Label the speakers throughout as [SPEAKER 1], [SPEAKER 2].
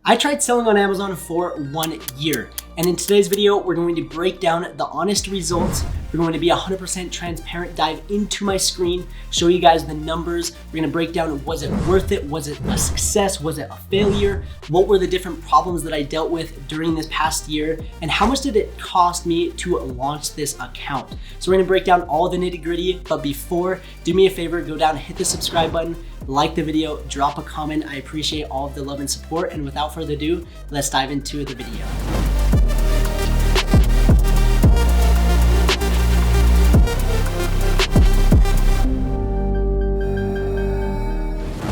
[SPEAKER 1] I tried selling on Amazon for 1 year, and in today's video, we're going to break down the honest results. We're going to be 100% transparent, dive into my screen, show you guys the numbers. We're gonna break down, was it worth it? Was it a success? Was it a failure? What were the different problems that I dealt with during this past year? And how much did it cost me to launch this account? So we're gonna break down all the nitty gritty, but before, do me a favor, go down and hit the subscribe button, like the video, drop a comment. I appreciate all of the love and support. And without further ado, let's dive into the video.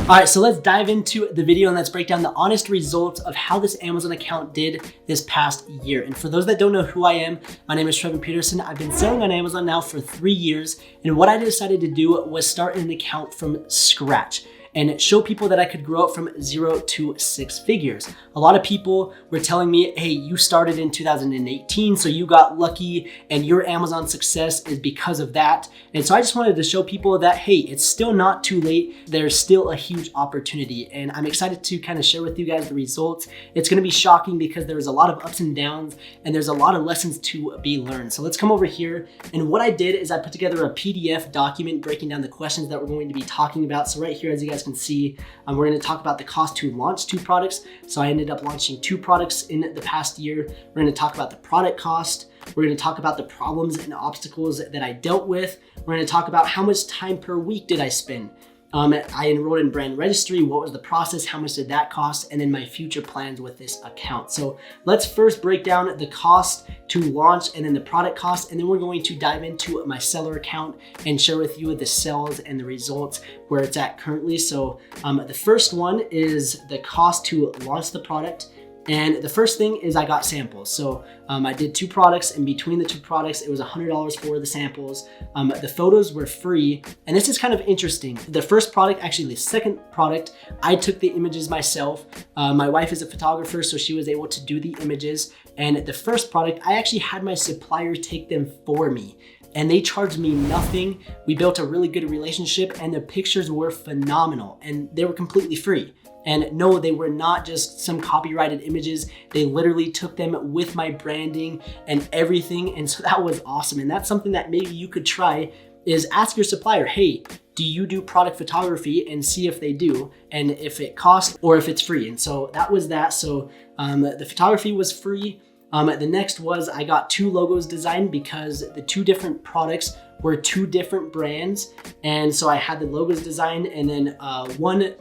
[SPEAKER 1] All right, so let's dive into the video and let's break down the honest results of how this Amazon account did this past year. And for those that don't know who I am, my name is Trevor Peterson. I've been selling on Amazon now for 3 years. And what I decided to do was start an account from scratch and show people that I could grow it from 0 to 6 figures. A lot of people were telling me, hey, you started in 2018, so you got lucky and your Amazon success is because of that. And so I just wanted to show people that, hey, it's still not too late. There's still a huge opportunity. And I'm excited to kind of share with you guys the results. It's gonna be shocking because there's a lot of ups and downs and there's a lot of lessons to be learned. So let's come over here. And what I did is I put together a PDF document breaking down the questions that we're going to be talking about. So right here, as you guys can see, we're going to talk about the cost to launch 2 products. So I ended up launching 2 products in the past year. We're going to talk about the product cost. We're going to talk about the problems and obstacles that I dealt with. We're going to talk about how much time per week did I spend. I enrolled in brand registry. What was the process? How much did that cost? And then my future plans with this account. So let's first break down the cost to launch and then the product cost. And then we're going to dive into my seller account and share with you the sales and the results where it's at currently. So the first one is the cost to launch the product. And the first thing is I got samples. So I did 2 products, and between the 2 products, it was $100 for the samples. The photos were free. And this is kind of interesting. The first product, actually the second product, I took the images myself. My wife is a photographer, so she was able to do the images. And the first product, I actually had my supplier take them for me. And they charged me nothing. We built a really good relationship and the pictures were phenomenal and they were completely free. And no, they were not just some copyrighted images. They literally took them with my branding and everything. And so that was awesome. And that's something that maybe you could try is ask your supplier, hey, do you do product photography, and see if they do and if it costs or if it's free. And so that was that. So the photography was free. The next was I got 2 logos designed because the 2 different products were 2 different brands. And so I had the logos designed, and then one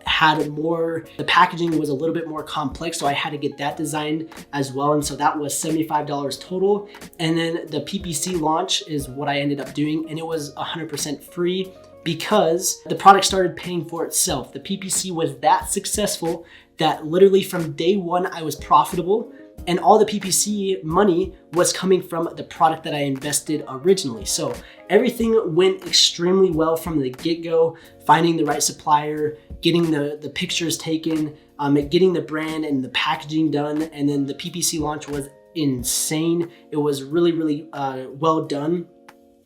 [SPEAKER 1] had more, the packaging was a little bit more complex, so I had to get that designed as well. And so that was $75 total. And then the PPC launch is what I ended up doing, and it was 100% free because the product started paying for itself. The PPC was that successful that literally from day 1 I was profitable. And all the PPC money was coming from the product that I invested originally. So everything went extremely well from the get-go, finding the right supplier, getting the pictures taken, getting the brand and the packaging done. And then the PPC launch was insane. It was really, really well done.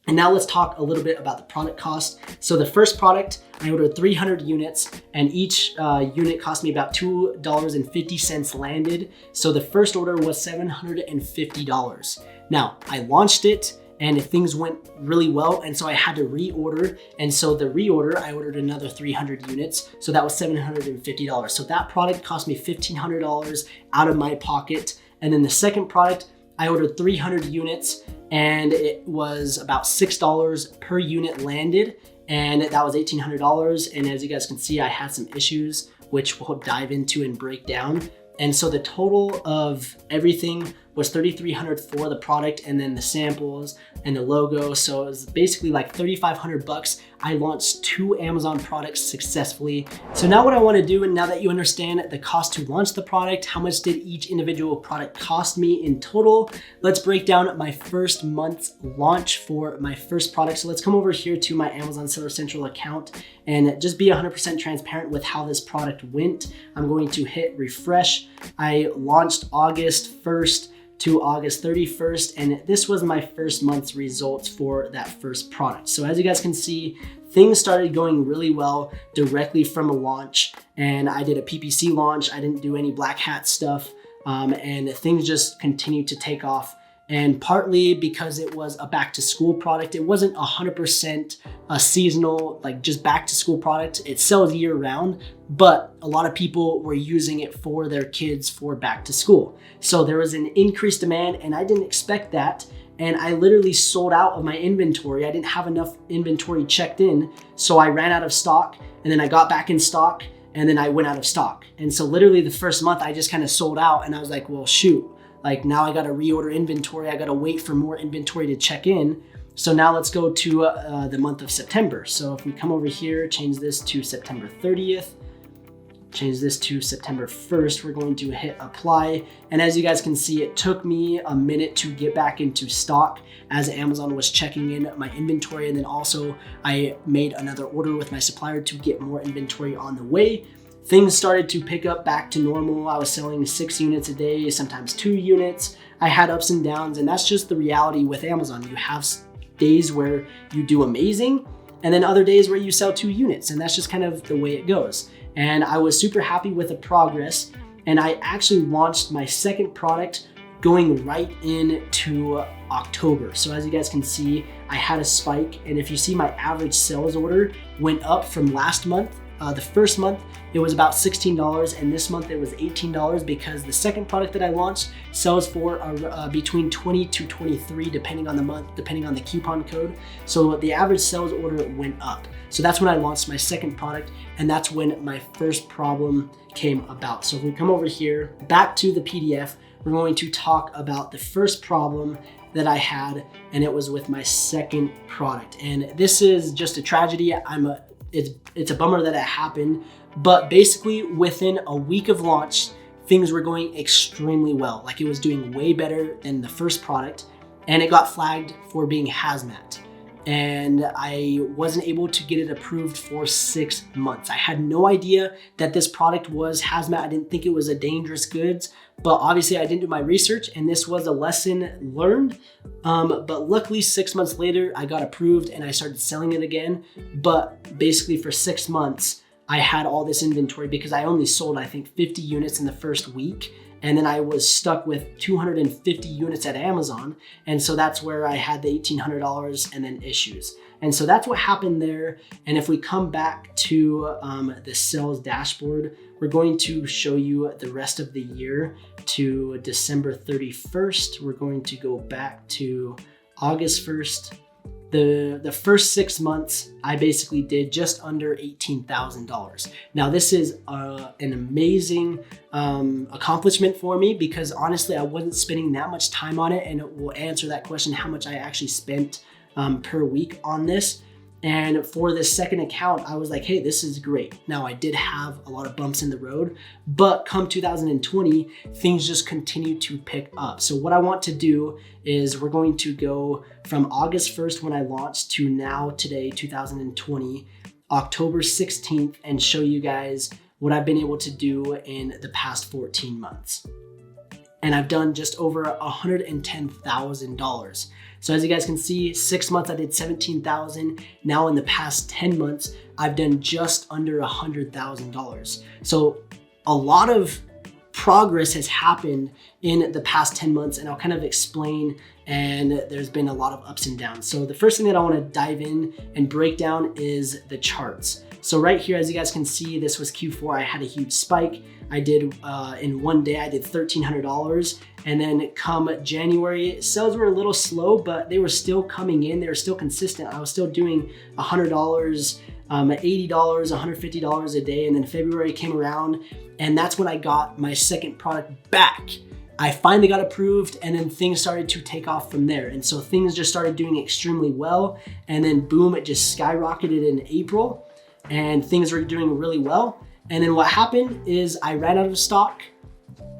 [SPEAKER 1] And now let's talk a little bit about the product cost. So the first product, I ordered 300 units and each unit cost me about $2.50 landed. So the first order was $750. Now I launched it and things went really well. And so I had to reorder. And so the reorder, I ordered another 300 units. So that was $750. So that product cost me $1,500 out of my pocket. And then the second product, I ordered 300 units and it was about $6 per unit landed. And that was $1,800. And as you guys can see, I had some issues, which we'll dive into and break down. And so the total of everything was $3,300 for the product and then the samples and the logo. So it was basically like $3,500. I launched 2 Amazon products successfully. So now what I want to do, and now that you understand the cost to launch the product, how much did each individual product cost me in total, let's break down my first month's launch for my first product. So let's come over here to my Amazon Seller Central account and just be 100% transparent with how this product went. I'm going to hit refresh. I launched August 1st. to August 31st. And this was my first month's results for that first product. So as you guys can see, things started going really well directly from a launch. And I did a PPC launch. I didn't do any black hat stuff. And things just continued to take off. And partly because it was a back to school product, it wasn't 100% a seasonal, like just back to school product. It sells year round, but a lot of people were using it for their kids for back to school. So there was an increased demand and I didn't expect that. And I literally sold out of my inventory. I didn't have enough inventory checked in. So I ran out of stock and then I got back in stock and then I went out of stock. And so literally the first month I just kind of sold out and I was like, well, shoot. Like now I got to reorder inventory. I got to wait for more inventory to check in. So now let's go to the month of September. So if we come over here, change this to September 30th, change this to September 1st, we're going to hit apply. And as you guys can see, it took me a minute to get back into stock as Amazon was checking in my inventory. And then also I made another order with my supplier to get more inventory on the way. Things started to pick up back to normal. I was selling 6 units a day, sometimes 2 units. I had ups and downs, and that's just the reality with Amazon. You have days where you do amazing, and then other days where you sell 2 units, and that's just kind of the way it goes. And I was super happy with the progress, and I actually launched my second product going right into October. So as you guys can see, I had a spike, and if you see my average sales order went up from last month. The first month it was about $16 and this month it was $18 because the second product that I launched sells for between 20 to 23 depending on the month, depending on the coupon code. So the average sales order went up. So that's when I launched my second product and that's when my first problem came about. So if we come over here, back to the PDF, we're going to talk about the first problem that I had, and it was with my second product. And this is just a tragedy. It's a bummer that it happened, but basically within a week of launch, things were going extremely well. Like it was doing way better than the first product, and it got flagged for being hazmat. And I wasn't able to get it approved for 6 months. I had no idea that this product was hazmat. I didn't think it was a dangerous goods, but obviously I didn't do my research and this was a lesson learned. But luckily 6 months later, I got approved and I started selling it again. But basically for 6 months, I had all this inventory because I only sold, I think 50 units in the first week. And then I was stuck with 250 units at Amazon. And so that's where I had the $1,800 and then issues. And so that's what happened there. And if we come back to the sales dashboard, we're going to show you the rest of the year to December 31st. We're going to go back to August 1st. The first 6 months, I basically did just under $18,000. Now this is an amazing accomplishment for me because honestly, I wasn't spending that much time on it, and it will answer that question, how much I actually spent per week on this. And for this second account, I was like, hey, this is great. Now I did have a lot of bumps in the road, but come 2020, things just continue to pick up. So what I want to do is we're going to go from August 1st when I launched to now today, 2020, October 16th, and show you guys what I've been able to do in the past 14 months. And I've done just over $110,000. So as you guys can see, 6 months I did 17,000. Now in the past 10 months, I've done just under $100,000. So a lot of progress has happened in the past 10 months, and I'll kind of explain, and there's been a lot of ups and downs. So the first thing that I want to dive in and break down is the charts. So right here, as you guys can see, this was Q4. I had a huge spike. I did, in one day, I did $1,300. And then come January, sales were a little slow, but they were still coming in. They were still consistent. I was still doing $100, $80, $150 a day. And then February came around, and that's when I got my second product back. I finally got approved, and then things started to take off from there. And so things just started doing extremely well. And then boom, it just skyrocketed in April, and things were doing really well. And then what happened is I ran out of stock.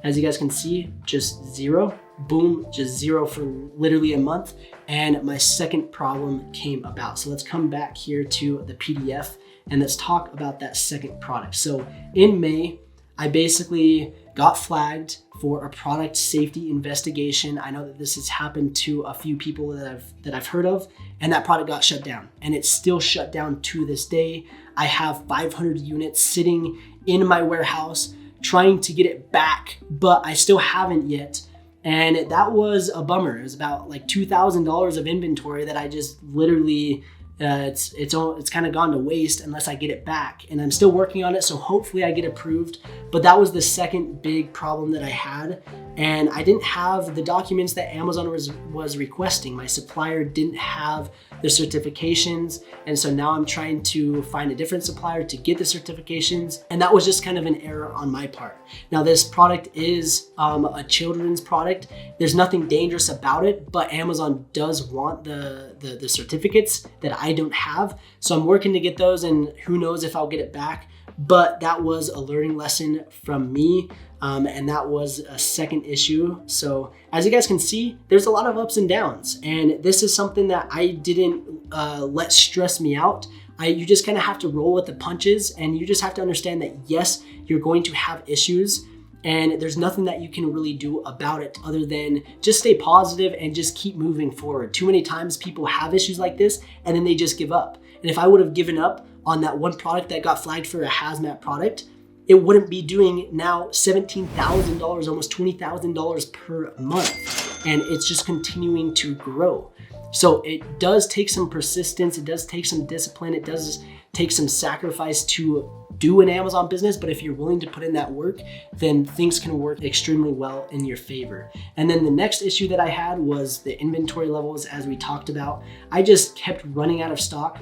[SPEAKER 1] As you guys can see, just zero, boom, just zero for literally a month. And my second problem came about. So let's come back here to the PDF and let's talk about that second product. So in May, I basically got flagged for a product safety investigation. I know that this has happened to a few people that I've heard of, and that product got shut down, and it's still shut down to this day. I have 500 units sitting in my warehouse trying to get it back, but I still haven't yet. And that was a bummer. It was about like $2,000 of inventory that I just literally, it's kind of gone to waste unless I get it back. And I'm still working on it, so hopefully I get approved. But that was the second big problem that I had. And I didn't have the documents that Amazon was requesting. My supplier didn't have the certifications. And so now I'm trying to find a different supplier to get the certifications. And that was just kind of an error on my part. Now this product is a children's product. There's nothing dangerous about it, but Amazon does want the certificates that I don't have. So I'm working to get those, and who knows if I'll get it back. But that was a learning lesson from me. And that was a second issue. So as you guys can see, there's a lot of ups and downs. And this is something that I didn't let stress me out. You just kind of have to roll with the punches, and you just have to understand that yes, you're going to have issues, and there's nothing that you can really do about it other than just stay positive and just keep moving forward. Too many times people have issues like this and then they just give up. And if I would have given up on that one product that got flagged for a hazmat product, it wouldn't be doing now $17,000, almost $20,000 per month. And it's just continuing to grow. So it does take some persistence. It does take some discipline. It does take some sacrifice to do an Amazon business, but if you're willing to put in that work, then things can work extremely well in your favor. And then the next issue that I had was the inventory levels, as we talked about. I just kept running out of stock.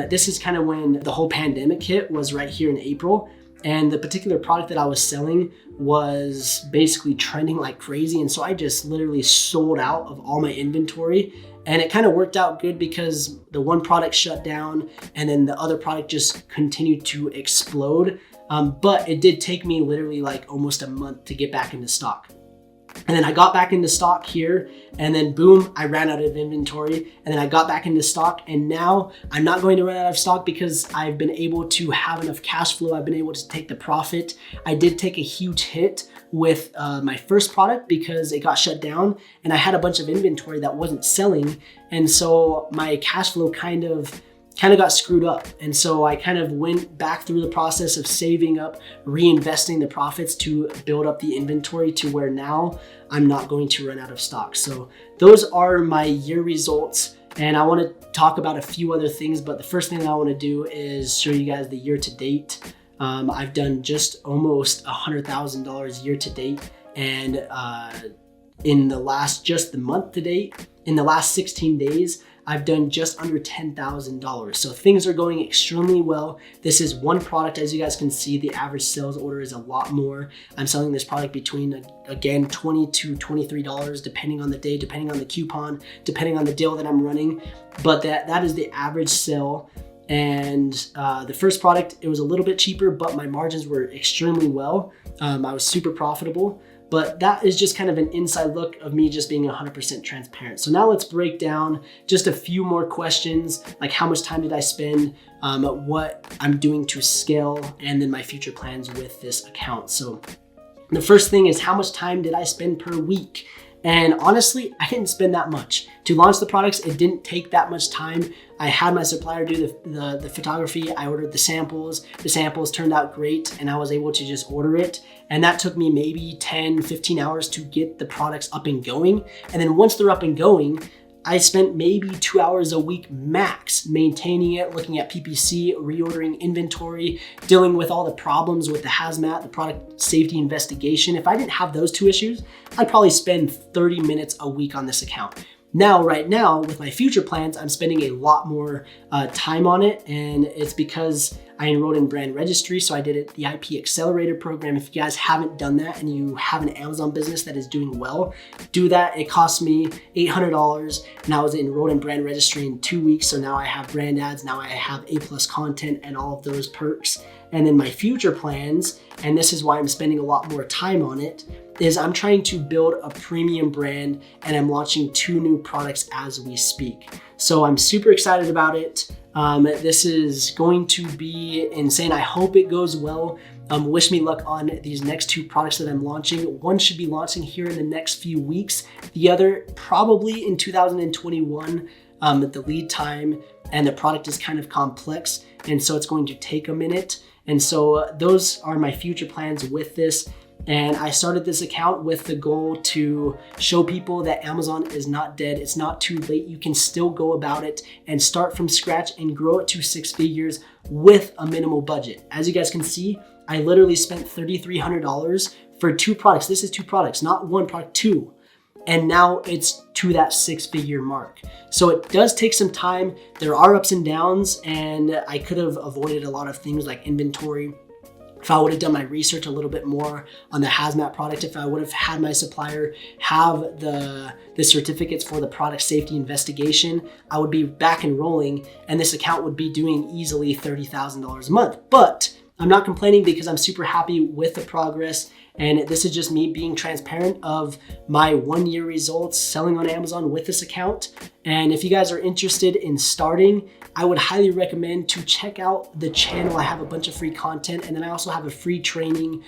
[SPEAKER 1] This is kind of when the whole pandemic hit, was right here in April. And the particular product that I was selling was basically trending like crazy. And so I just literally sold out of all my inventory. And it kind of worked out good because the one product shut down and then the other product just continued to explode. But it did take me literally like almost a month to get back into stock. And then I got back into stock here, and then boom, I ran out of inventory, and then I got back into stock, and now I'm not going to run out of stock because I've been able to have enough cash flow. I've been able to take the profit. I did take a huge hit with my first product because it got shut down, and I had a bunch of inventory that wasn't selling, and so my cash flow kind of got screwed up. And so I kind of went back through the process of saving up, reinvesting the profits to build up the inventory to where now I'm not going to run out of stock. So those are my year results. And I want to talk about a few other things, but the first thing I want to do is show you guys the year to date. I've done just almost $100,000 year to date. And in the month to date, in the last 16 days, I've done just under $10,000. So things are going extremely well. This is one product. As you guys can see, the average sales order is a lot more. I'm selling this product between, again, $20 to $23, depending on the day, depending on the coupon, depending on the deal that I'm running. But that is the average sale. And the first product, it was a little bit cheaper, but my margins were extremely well. I was super profitable. But that is just kind of an inside look of me just being 100% transparent. So now let's break down just a few more questions, like how much time did I spend, what I'm doing to scale, and then my future plans with this account. So the first thing is, how much time did I spend per week? And honestly, I didn't spend that much. To launch the products, it didn't take that much time. I had my supplier do the photography. I ordered the samples. The samples turned out great, and I was able to just order it. And that took me maybe 10, 15 hours to get the products up and going. And then once they're up and going, I spent maybe 2 hours a week max maintaining it, looking at PPC, reordering inventory, dealing with all the problems with the hazmat, the product safety investigation. If I didn't have those two issues, I'd probably spend 30 minutes a week on this account. Now, right now, with my future plans, I'm spending a lot more time on it, and it's because I enrolled in brand registry, so I did it, the IP Accelerator program. If you guys haven't done that and you have an Amazon business that is doing well, do that. It cost me $800, and I was enrolled in brand registry in 2 weeks, so now I have brand ads, now I have A+ content and all of those perks. And then my future plans, and this is why I'm spending a lot more time on it, is I'm trying to build a premium brand, and I'm launching 2 new products as we speak. So I'm super excited about it. This is going to be insane. I hope it goes well. Wish me luck on these next 2 products that I'm launching. One should be launching here in the next few weeks. The other probably in 2021. The lead time and the product is kind of complex, and so it's going to take a minute. And so those are my future plans with this. And I started this account with the goal to show people that Amazon is not dead. It's not too late. You can still go about it and start from scratch and grow it to 6 figures with a minimal budget. As you guys can see, I literally spent $3,300 for 2 products. This is 2 products, not 1 product, 2. And now it's to that 6-figure mark. So it does take some time. There are ups and downs, and I could have avoided a lot of things like inventory. If I would have done my research a little bit more on the hazmat product, if I would have had my supplier have the certificates for the product safety investigation, I would be back and rolling, and this account would be doing easily $30,000 a month. But I'm not complaining because I'm super happy with the progress. And this is just me being transparent of my 1-year results selling on Amazon with this account. And if you guys are interested in starting, I would highly recommend to check out the channel. I have a bunch of free content, and then I also have a free training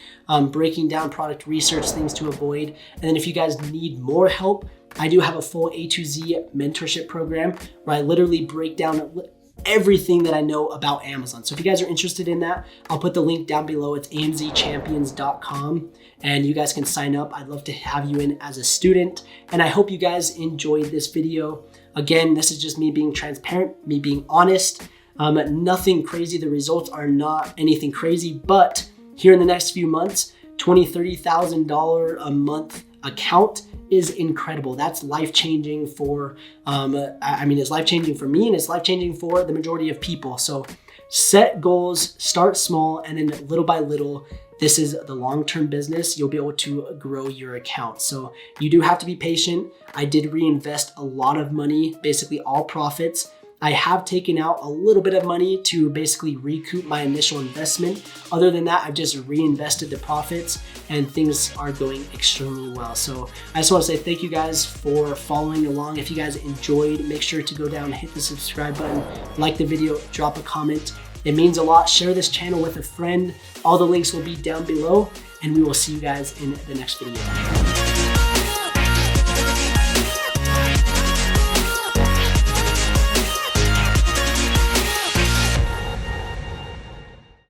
[SPEAKER 1] breaking down product research, things to avoid. And then if you guys need more help, I do have a full A to Z mentorship program where I literally break down everything that I know about Amazon. So if you guys are interested in that, I'll put the link down below. It's amzchampions.com, and you guys can sign up. I'd love to have you in as a student, and I hope you guys enjoyed this video. Again, this is just me being transparent, me being honest. Nothing crazy. The results are not anything crazy, but here in the next few months, $20,000, $30,000 a month account is incredible. That's life-changing for, it's life-changing for me, and it's life-changing for the majority of people. So set goals, start small, and then little by little, this is the long-term business. You'll be able to grow your account. So you do have to be patient. I did reinvest a lot of money, basically all profits. I have taken out a little bit of money to basically recoup my initial investment. Other than that, I've just reinvested the profits, and things are going extremely well. So I just want to say thank you guys for following along. If you guys enjoyed, make sure to go down and hit the subscribe button, like the video, drop a comment. It means a lot. Share this channel with a friend. All the links will be down below, and we will see you guys in the next video.